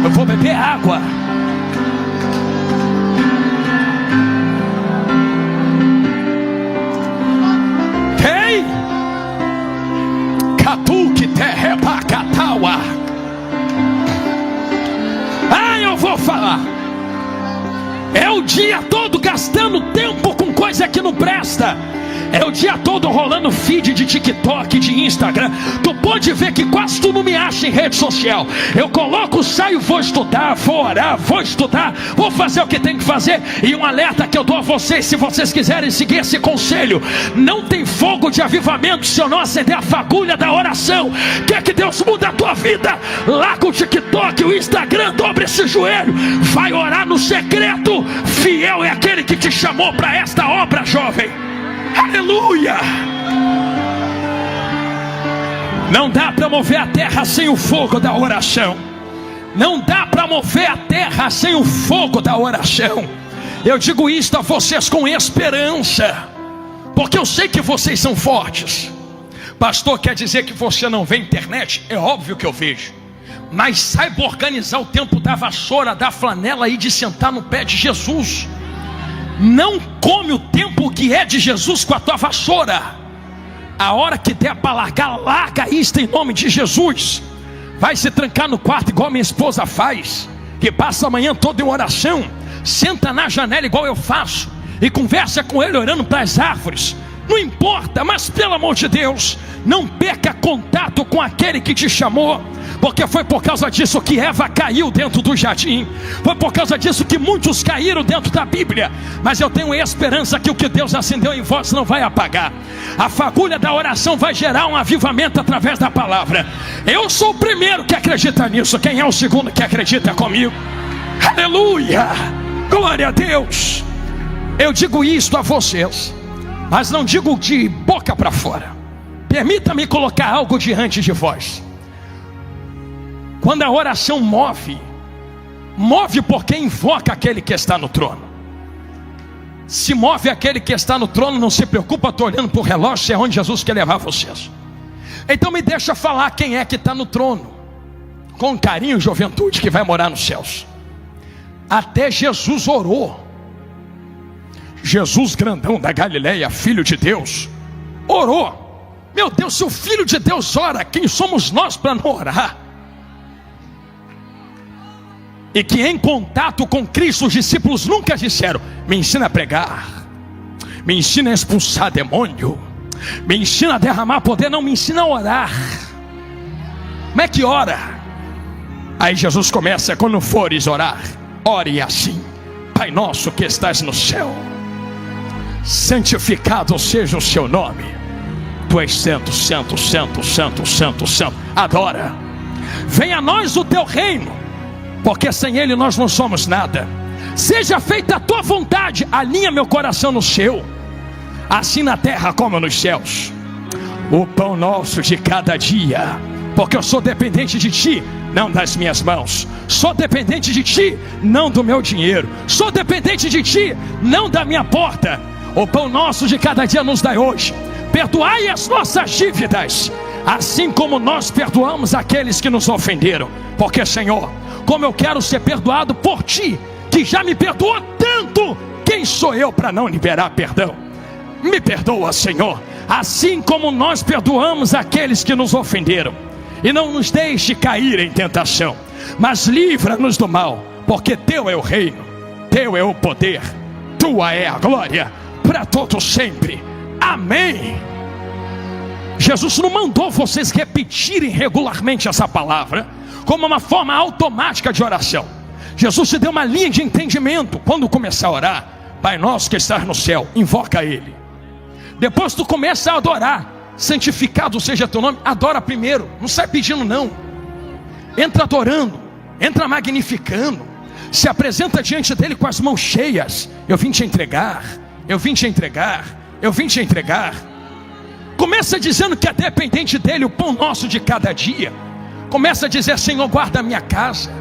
eu vou beber água. Ei, Catuque terrebacataua. Ah, eu vou falar. É o dia todo gastando tempo com coisa que não presta. É o dia todo rolando feed de TikTok, de Instagram. Tu pode ver que quase tu não me acha em rede social. Eu coloco, saio, vou estudar, vou orar, vou estudar, vou fazer o que tem que fazer. E um alerta que eu dou a vocês, se vocês quiserem seguir esse conselho: não tem fogo de avivamento se eu não acender a fagulha da oração. Quer que Deus mude a tua vida? Larga o TikTok, o Instagram, dobre esse joelho, vai orar no secreto. Fiel é aquele que te chamou para esta obra, jovem. Aleluia! Não dá para mover a terra sem o fogo da oração. Não dá para mover a terra sem o fogo da oração. Eu digo isto a vocês com esperança, porque eu sei que vocês são fortes. Pastor, quer dizer que você não vê internet? É óbvio que eu vejo. Mas saiba organizar o tempo da vassoura, da flanela e de sentar no pé de Jesus. Não come o tempo que é de Jesus com a tua vassoura. A hora que der para largar, larga isto em nome de Jesus. Vai se trancar no quarto igual minha esposa faz, que passa a manhã toda em oração. Senta na janela igual eu faço e conversa com ele orando para as árvores. Não importa, mas pelo amor de Deus, não perca contato com aquele que te chamou. Porque foi por causa disso que Eva caiu dentro do jardim. Foi por causa disso que muitos caíram dentro da Bíblia. Mas eu tenho esperança que o que Deus acendeu em vós não vai apagar. A fagulha da oração vai gerar um avivamento através da palavra. Eu sou o primeiro que acredita nisso. Quem é o segundo que acredita comigo? Aleluia! Glória a Deus! Eu digo isto a vocês, mas não digo de boca para fora. Permita-me colocar algo diante de vós. Quando a oração move porque invoca aquele que está no trono. Se move aquele que está no trono, não se preocupa, estou olhando para o relógio, é onde Jesus quer levar vocês. Então me deixa falar quem é que está no trono, com carinho, juventude, que vai morar nos céus. Até Jesus orou. Jesus grandão da Galileia, filho de Deus, orou. Meu Deus, se o filho de Deus ora, quem somos nós para não orar? E que em contato com Cristo os discípulos nunca disseram: me ensina a pregar, me ensina a expulsar demônio, me ensina a derramar poder. Não, me ensina a orar. Como é que ora? Aí Jesus começa: quando fores orar, ore assim: Pai nosso que estás no céu, santificado seja o seu nome. Tu és santo, santo, santo, santo, santo, santo. Adora. Venha a nós o teu reino, porque sem ele nós não somos nada. Seja feita a tua vontade. Alinha meu coração no seu, assim na terra como nos céus. O pão nosso de cada dia, porque eu sou dependente de ti, não das minhas mãos. Sou dependente de ti, não do meu dinheiro. Sou dependente de ti, não da minha porta. O pão nosso de cada dia nos dai hoje. Perdoai as nossas dívidas, assim como nós perdoamos aqueles que nos ofenderam. Porque, Senhor, como eu quero ser perdoado por ti, que já me perdoou tanto, quem sou eu para não liberar perdão? Me perdoa, Senhor, assim como nós perdoamos aqueles que nos ofenderam. e não nos deixe cair em tentação, mas livra-nos do mal, porque teu é o reino, teu é o poder, tua é a glória, para todos sempre. Amém. Jesus não mandou vocês repetirem regularmente essa palavra como uma forma automática de oração. Jesus te deu uma linha de entendimento. Quando começar a orar, Pai nosso que estás no céu, invoca Ele. Depois tu começa a adorar, santificado seja teu nome, adora primeiro, não sai pedindo não. Entra adorando, entra magnificando, se apresenta diante dele com as mãos cheias. Eu vim te entregar, eu vim te entregar, eu vim te entregar. Começa dizendo que é dependente dele o pão nosso de cada dia. Começa a dizer: Senhor, guarda a minha casa,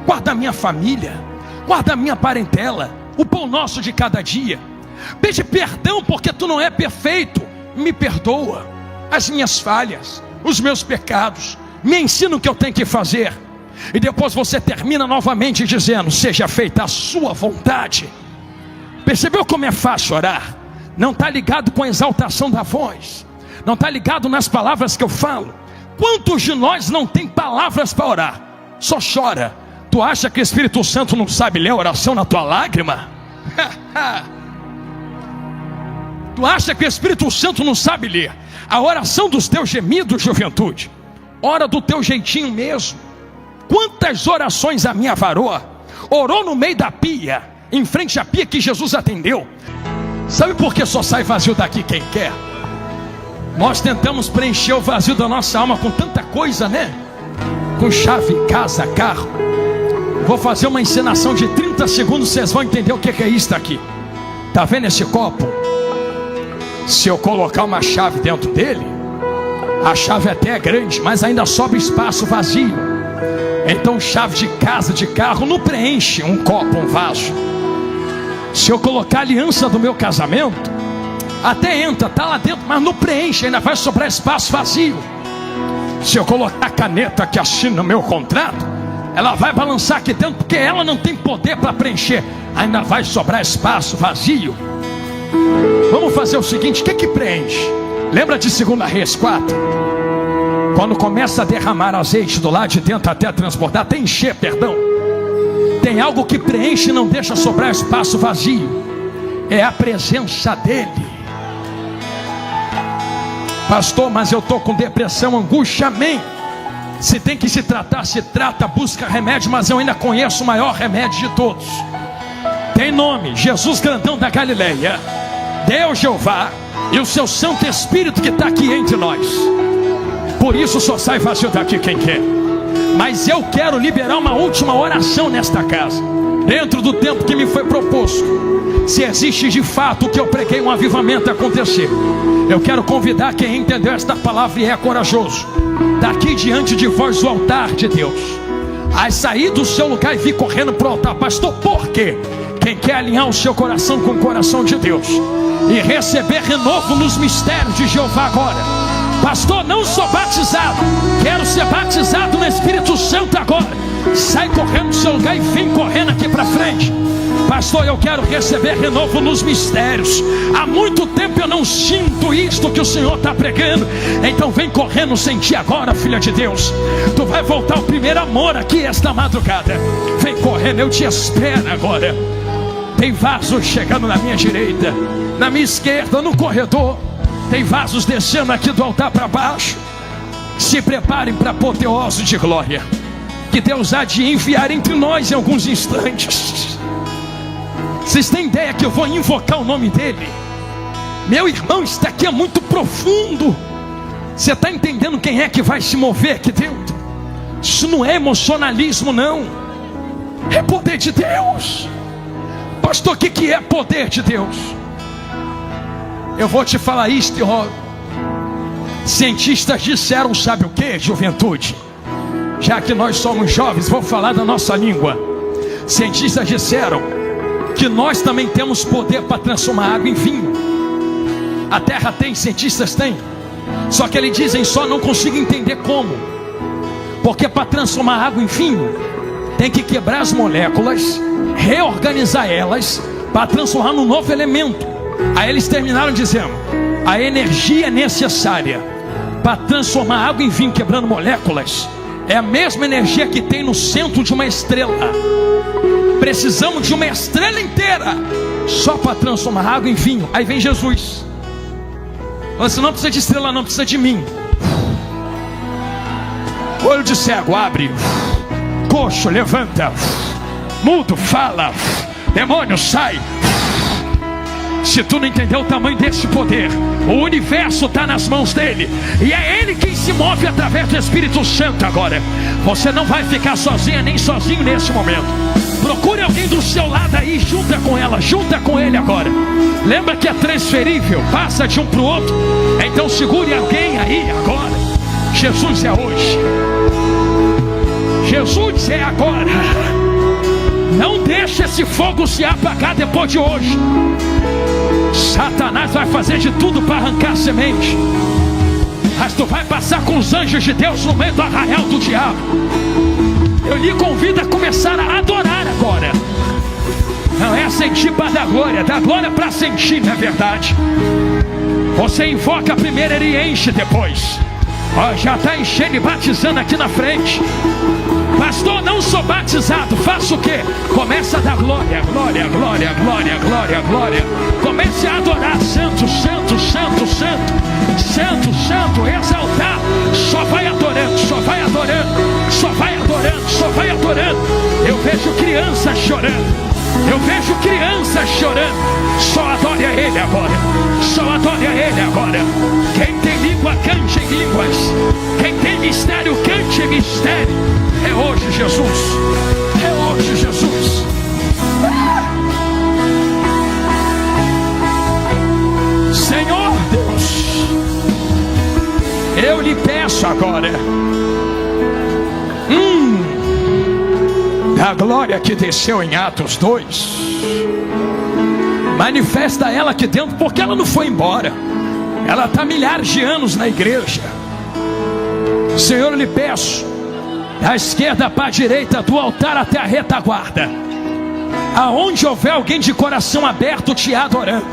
guarda a minha família, guarda a minha parentela, o pão nosso de cada dia. Pede perdão porque tu não é perfeito, me perdoa as minhas falhas, os meus pecados, me ensina o que eu tenho que fazer. E depois você termina novamente dizendo: seja feita a sua vontade. Percebeu como é fácil orar? Não está ligado com a exaltação da voz, não está ligado nas palavras que eu falo. Quantos de nós não tem palavras para orar? Só chora. Tu acha que o Espírito Santo não sabe ler a oração na tua lágrima? Tu acha que o Espírito Santo não sabe ler a oração dos teus gemidos, juventude? Ora do teu jeitinho mesmo. Quantas orações a minha varoa orou no meio da pia, em frente à pia que Jesus atendeu. Sabe por que só sai vazio daqui quem quer? Nós tentamos preencher o vazio da nossa alma com tanta coisa, né? Com chave, casa, carro. Vou fazer uma encenação de 30 segundos, vocês vão entender o que é isso aqui. Tá vendo esse copo? Se eu colocar uma chave dentro dele, a chave até é grande, mas ainda sobra espaço vazio. Então chave de casa, de carro, não preenche um copo, um vaso. Se eu colocar a aliança do meu casamento, até entra, está lá dentro, mas não preenche, ainda vai sobrar espaço vazio. Se eu colocar a caneta que assina o meu contrato, ela vai balançar aqui dentro, porque ela não tem poder para preencher, ainda vai sobrar espaço vazio. Vamos fazer o seguinte: o que preenche? Lembra de 2 Reis 4? Quando começa a derramar azeite do lado de dentro até transbordar, até encher, perdão. Tem algo que preenche e não deixa sobrar espaço vazio. É a presença dele. Pastor, mas eu estou com depressão, angústia. Amém. Se tem que se tratar, se trata, busca remédio. Mas eu ainda conheço o maior remédio de todos. Tem nome: Jesus grandão da Galileia, Deus Jeová e o seu Santo Espírito que está aqui entre nós. Por isso só sai vazio daqui quem quer. Mas eu quero liberar uma última oração nesta casa, dentro do tempo que me foi proposto. Se existe de fato o que eu preguei, um avivamento acontecer, eu quero convidar quem entendeu esta palavra e é corajoso, daqui diante de vós o altar de Deus, a sair do seu lugar e vir correndo para o altar. Pastor, por quê? Quem quer alinhar o seu coração com o coração de Deus e receber renovo nos mistérios de Jeová agora. Pastor, não sou batizado, quero ser batizado no Espírito Santo agora. Sai correndo do seu lugar e vem correndo aqui para frente. Pastor, eu quero receber renovo nos mistérios. Há muito tempo eu não sinto isto que o Senhor está pregando. Então vem correndo sentir agora, filha de Deus. Tu vai voltar ao primeiro amor aqui esta madrugada. Vem correndo, eu te espero agora. Tem vasos chegando na minha direita, na minha esquerda, no corredor. Tem vasos descendo aqui do altar para baixo. Se preparem para a apoteose de glória que Deus há de enviar entre nós em alguns instantes. Vocês têm ideia que eu vou invocar o nome dele? Meu irmão, isso daqui é muito profundo. Você está entendendo quem é que vai se mover aqui dentro? Isso não é emocionalismo, não. É poder de Deus. Pastor, o que é poder de Deus? Eu vou te falar isto, ó. Cientistas disseram, sabe o que, juventude? Já que nós somos jovens, vou falar da nossa língua. Cientistas disseram que nós também temos poder para transformar água em vinho. A terra tem, cientistas têm. Só que eles dizem, só não consigo entender como. Porque para transformar água em vinho, tem que quebrar as moléculas, reorganizar elas, para transformar num novo elemento. Aí eles terminaram dizendo, a energia necessária para transformar água em vinho, quebrando moléculas. É a mesma energia que tem no centro de uma estrela. Precisamos de uma estrela inteira só para transformar água em vinho. Aí vem Jesus. Você não precisa de estrela, não precisa de mim. Olho de cego abre, coxo levanta, mudo fala, demônio sai. Se tu não entendeu o tamanho desse poder, o universo está nas mãos dele, e é ele quem se move através do Espírito Santo agora. Você não vai ficar sozinha nem sozinho nesse momento. Procure alguém do seu lado aí, junta com ela, junta com ele agora. Lembra que é transferível, passa de um para o outro. Então segure alguém aí agora. Jesus é hoje, Jesus é agora. Não deixe esse fogo se apagar depois de hoje. Satanás vai fazer de tudo para arrancar a semente, mas tu vai passar com os anjos de Deus no meio do arraial do diabo. Eu lhe convido a começar a adorar agora. Não é sentir para dar glória, dá glória para sentir, não é verdade? Você invoca primeiro, ele enche depois. Ó, já está enchendo e batizando aqui na frente. Pastor, não sou batizado, faço o quê? Começa a dar glória, glória, glória, glória, glória, glória. Comece a adorar, santo, santo, santo, santo, santo, santo, exaltar. Só vai adorando, só vai adorando, só vai adorando, só vai adorando. Eu vejo crianças chorando, eu vejo crianças chorando. Só adore a ele agora, só adore a ele agora. Quem tem língua, cante em línguas. Quem tem mistério, cante em mistério. É hoje, Jesus, é hoje, Jesus. Senhor Deus, eu lhe peço agora, da glória que desceu em Atos 2, manifesta ela aqui dentro, porque ela não foi embora. Ela está milhares de anos na igreja. Senhor, eu lhe peço, da esquerda para a direita, do altar até a retaguarda, aonde houver alguém de coração aberto te adorando,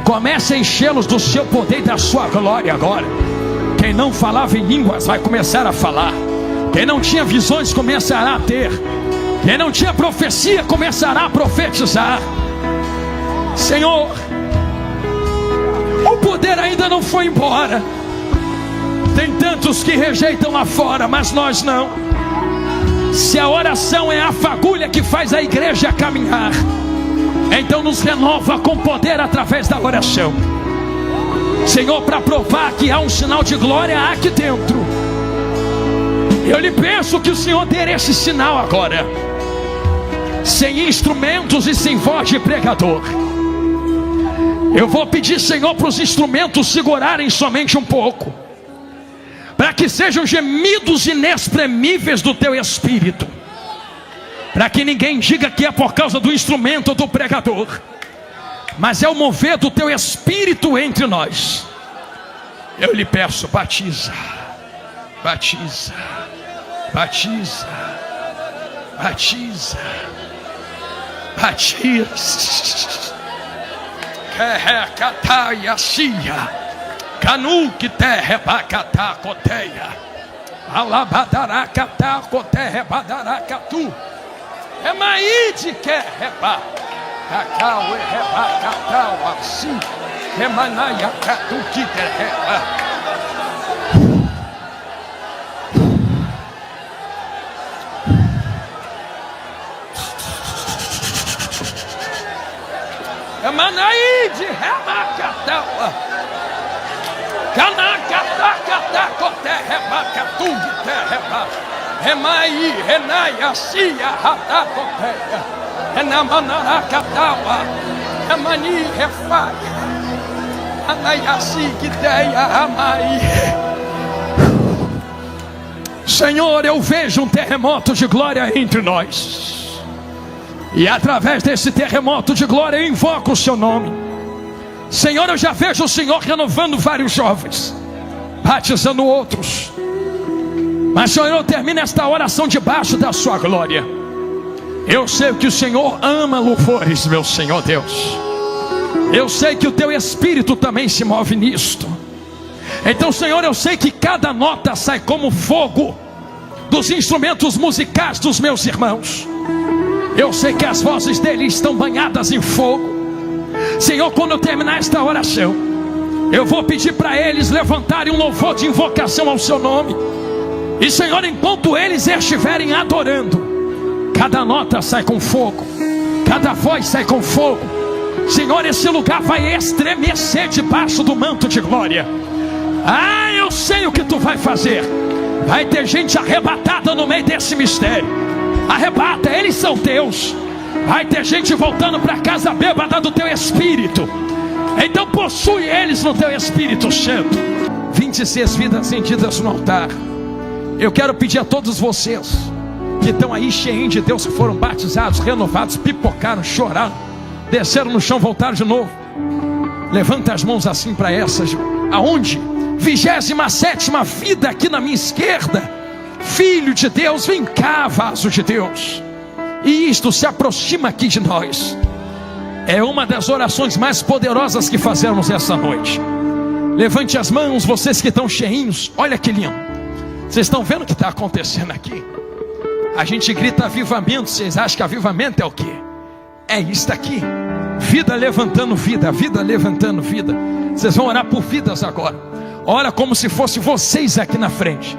comece a enchê-los do seu poder e da sua glória agora. Quem não falava em línguas vai começar a falar. Quem não tinha visões começará a ter. Quem não tinha profecia começará a profetizar. Senhor, o poder ainda não foi embora. Tem tantos que rejeitam lá fora, mas nós não. Se a oração é a fagulha que faz a igreja caminhar, então nos renova com poder através da oração. Senhor, para provar que há um sinal de glória aqui dentro, eu lhe peço que o Senhor dê esse sinal agora, sem instrumentos e sem voz de pregador. Eu vou pedir, Senhor, para os instrumentos segurarem somente um pouco, para que sejam gemidos inexprimíveis do teu espírito, para que ninguém diga que é por causa do instrumento ou do pregador, mas é o mover do teu espírito entre nós. Eu lhe peço, batiza, batiza, batiza, batiza, batiza. Canu que terra bacatá coteia, alabadaracatá coterra badaracatu, é maíde que reba, cacau é rebacatau assim, é manaia catu que terra. É manaíde rebacatau. Canacatacatá, coterra, bacatu, terra, remai, renaia, cia, rata, coteia, renamanaracataua, remani, refaia, anaiaci, quiteia, amai. Senhor, eu vejo um terremoto de glória entre nós, e através desse terremoto de glória eu invoco o seu nome. Senhor, eu já vejo o Senhor renovando vários jovens, batizando outros. Mas, Senhor, eu termino esta oração debaixo da sua glória. Eu sei que o Senhor ama louvores, meu Senhor Deus. Eu sei que o teu Espírito também se move nisto. Então, Senhor, eu sei que cada nota sai como fogo dos instrumentos musicais dos meus irmãos. Eu sei que as vozes deles estão banhadas em fogo. Senhor, quando eu terminar esta oração, eu vou pedir para eles levantarem um louvor de invocação ao seu nome. E, Senhor, enquanto eles estiverem adorando, cada nota sai com fogo, cada voz sai com fogo. Senhor, esse lugar vai estremecer debaixo do manto de glória. Ah, eu sei o que tu vai fazer. Vai ter gente arrebatada no meio desse mistério. Arrebata, eles são teus. Vai ter gente voltando para casa bêbada do teu espírito. Então possui eles no teu Espírito Santo. 26 vidas acendidas no altar. Eu quero pedir a todos vocês que estão aí cheios de Deus, que foram batizados, renovados, pipocaram, choraram, desceram no chão, voltaram de novo. Levanta as mãos assim para essas. Aonde? 27ª vida aqui na minha esquerda. Filho de Deus, vem cá, vaso de Deus. E isto se aproxima aqui de nós. É uma das orações mais poderosas que fazemos essa noite. Levante as mãos, vocês que estão cheinhos. Olha que lindo. Vocês estão vendo o que está acontecendo aqui? A gente grita avivamento. Vocês acham que avivamento é o quê? É isto aqui. Vida levantando vida, vida levantando vida. Vocês vão orar por vidas agora. Ora como se fosse vocês aqui na frente.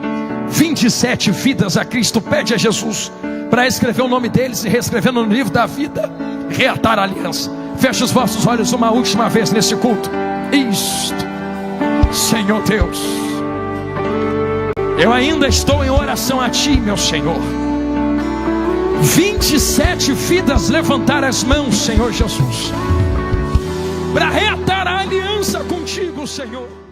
27 vidas a Cristo. Pede a Jesus para escrever o nome deles e reescrever no livro da vida. Reatar a aliança. Feche os vossos olhos uma última vez nesse culto. Isto, Senhor Deus, eu ainda estou em oração a Ti, meu Senhor. 27 vidas levantar as mãos, Senhor Jesus, para reatar a aliança contigo, Senhor.